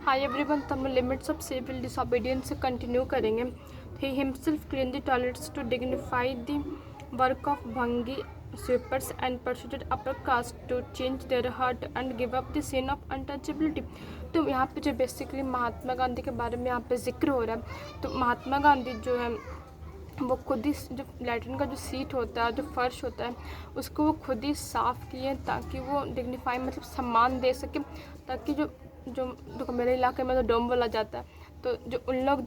हाय everyone, तो हम limits of civil disobedience से कंटिन्यू करेंगे। He himself clean the toilets to dignify the work of Bhangi sweepers and persuaded upper caste to change their heart and give up the sin of untouchability. तो यहाँ पे जो basically Mahatma Gandhi के बारे में यहाँ पे जिक्र हो रहा है। तो महात्मा गांधी जो है वो खुद ही जो लैट्रिन का जो सीट होता है, जो फर्श होता है, उसको वो खुद ही साफ़ किए ताकि वो डिग्निफाई मतलब सम्मान दे सके, ताकि जो जो जो मेरे इलाके में तो डोम बोला जाता है, तो जो उन लोग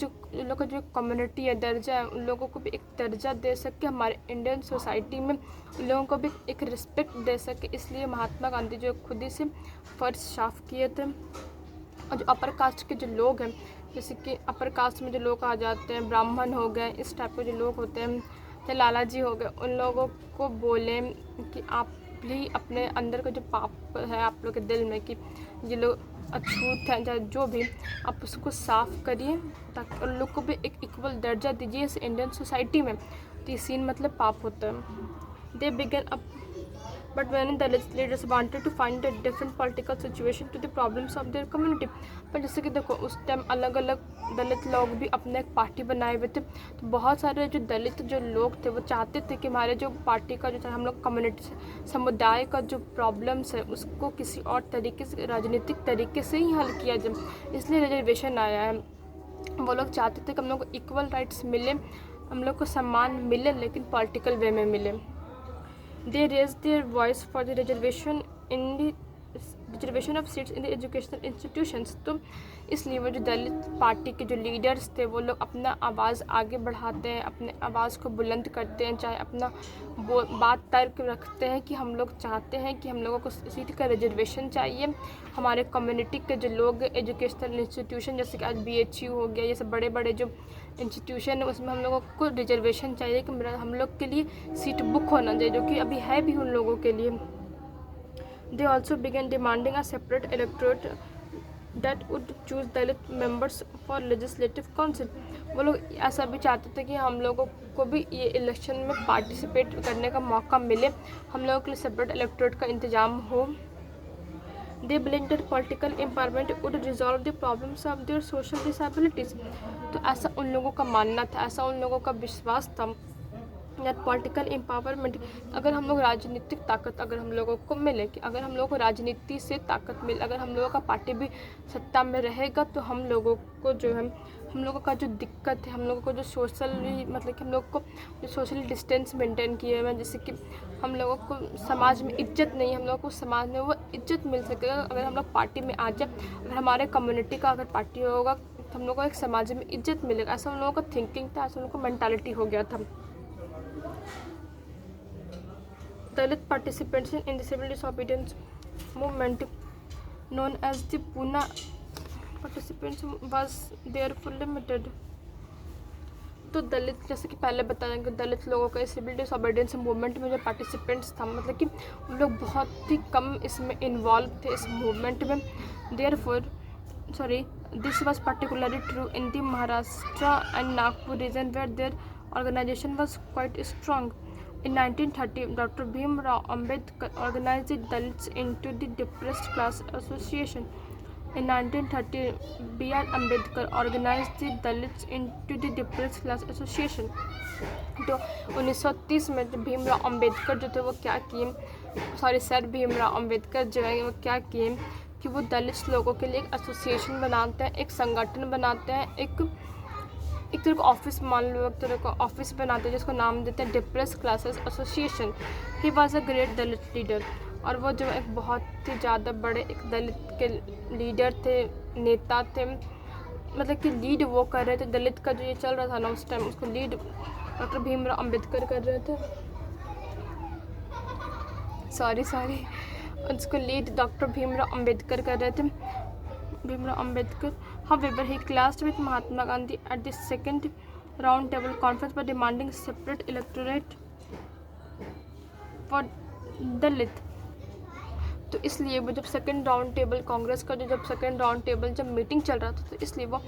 का जो कम्युनिटी है, दर्जा है, उन लोगों को भी एक दर्जा दे सके हमारे इंडियन सोसाइटी में, उन लोगों को भी एक रिस्पेक्ट दे सके। इसलिए महात्मा गांधी जो खुद ही से फर्श साफ़ किए थे। और जो अपर कास्ट के जो लोग हैं, जैसे कि अपर कास्ट में जो लोग आ जाते हैं, ब्राह्मण हो गए, इस टाइप के जो लोग होते हैं, या लाला जी हो गए, उन लोगों को बोलें कि आप भी अपने अंदर का जो पाप है आप लोग के दिल में, कि ये लोग अछूत हैं या जो भी, आप उसको साफ़ करिए ताकि उन लोग को भी एक इक्वल दर्जा दीजिए इस इंडियन सोसाइटी में। तो ये सीन मतलब पाप होता है। दे begin up But when the leaders wanted to find a different political situation to the problems of their community, पर जैसे कि देखो उस टाइम अलग अलग दलित लोग भी अपने एक पार्टी बनाए हुए थे। तो बहुत सारे जो दलित जो लोग थे वो चाहते थे कि हमारे जो पार्टी का जो हम लोग कम्युनिटी समुदाय का जो प्रॉब्लम्स है उसको किसी और तरीके से, राजनीतिक तरीके से ही हल किया जाए। इसलिए रिजर्वेशन आया है। वो लोग चाहते थे कि हम लोग को इक्वल राइट्स मिले, हम लोग को सम्मान मिले, लेकिन पॉलिटिकल वे में मिले। They raised their voice for the reservation of seats in the educational institutions। तो इसलिए वो जो दलित पार्टी के जो लीडर्स थे वो लोग अपना आवाज़ आगे बढ़ाते हैं, अपने आवाज़ को बुलंद करते हैं, चाहे अपना बात तर्क रखते हैं कि हम लोग चाहते हैं कि हम लोगों को सीट का रिजर्वेशन चाहिए। हमारे कम्युनिटी के जो लोग एजुकेशनल इंस्टीट्यूशन जैसे कि आज BHU हो गया, ये सब बड़े बड़े जो इंस्टीट्यूशन है उसमें हम लोगों को रिजर्वेशन चाहिए कि हम लोग के लिए सीट बुक होना चाहिए, जो कि अभी है भी उन लोगों के लिए। They also began demanding a separate electorate that would choose Dalit members for legislative council। वो लोग ऐसा भी चाहते थे कि हम लोगों को भी ये इलेक्शन में पार्टिसिपेट करने का मौका मिले, हम लोगों के लिए सेपरेट इलेक्टोरेट का इंतजाम हो। They believed that political empowerment would resolve the problems of their social disabilities। तो ऐसा उन लोगों का मानना था, ऐसा उन लोगों का विश्वास था। दैट पॉलिटिकल एम्पावरमेंट, अगर हम लोग राजनीतिक ताकत अगर हम लोगों को मिले, कि अगर हम लोगों को राजनीति से ताकत मिले, अगर हम लोगों का पार्टी भी सत्ता में रहेगा, तो हम लोगों को जो है, हम लोगों का जो दिक्कत है, हम लोगों को जो सोशली मतलब कि हम लोग को जो सोशल डिस्टेंस मेंटेन किए हुए हैं, जैसे कि हम लोगों को समाज में इज्जत नहीं है, हम लोगों को समाज में वो इज्जत मिल सकेगा अगर हम लोग पार्टी में आ जाए। अगर हमारे कम्युनिटी का अगर पार्टी होगा तो हम लोग को एक समाज में इज्जत मिलेगा। ऐसा उन लोगों का थिंकिंग था, ऐसा उन लोगों को मैंटालिटी हो गया था। Dalit participation in the civil disobedience movement known as the Pune participation was therefore limited। तो दलित जैसे कि पहले बताया कि दलित लोगों का सिविल डिसोबीडियंस मूवमेंट में जो पार्टिसिपेंट्स था, मतलब कि उन लोग बहुत ही कम इसमें इन्वॉल्व थे इस मूवमेंट में। This was particularly true in the Maharashtra and Nagpur region where their organisation was quite strong. In 1930, Dr. Bhimrao Ambedkar organized the Dalits into the Depressed Class Association। In 1930, B.R. Ambedkar organized the Dalits into the Depressed Class Association। तो 1930 में जो भीमराव अम्बेडकर जो थे वो क्या किए, sir Bhimrao Ambedkar जो है वो क्या किए कि वो दलित लोगों के लिए एक एसोसिएशन बनाते हैं, एक संगठन बनाते हैं, एक तरह का ऑफिस मान लो, एक तरह का ऑफिस बनाते हैं जिसको नाम देते हैं depress classes association. He was a great Dalit leader, और वो जो एक बहुत ही ज़्यादा बड़े एक दलित के लीडर थे, नेता थे, मतलब कि लीड वो कर रहे थे। दलित का जो ये चल रहा था ना उस टाइम, उसको लीड डॉक्टर भीमराव अम्बेडकर कर रहे थे। उसको लीड डॉक्टर भीमराव अम्बेडकर कर रहे थे। Bhimrao Ambedkar, however, he clashed with Mahatma Gandhi at the second round table conference by demanding separate electorate for Dalit। तो इसलिए वो जब सेकंड राउंड टेबल कांग्रेस का जब सेकंड राउंड टेबल जब मीटिंग चल रहा था, तो इसलिए वो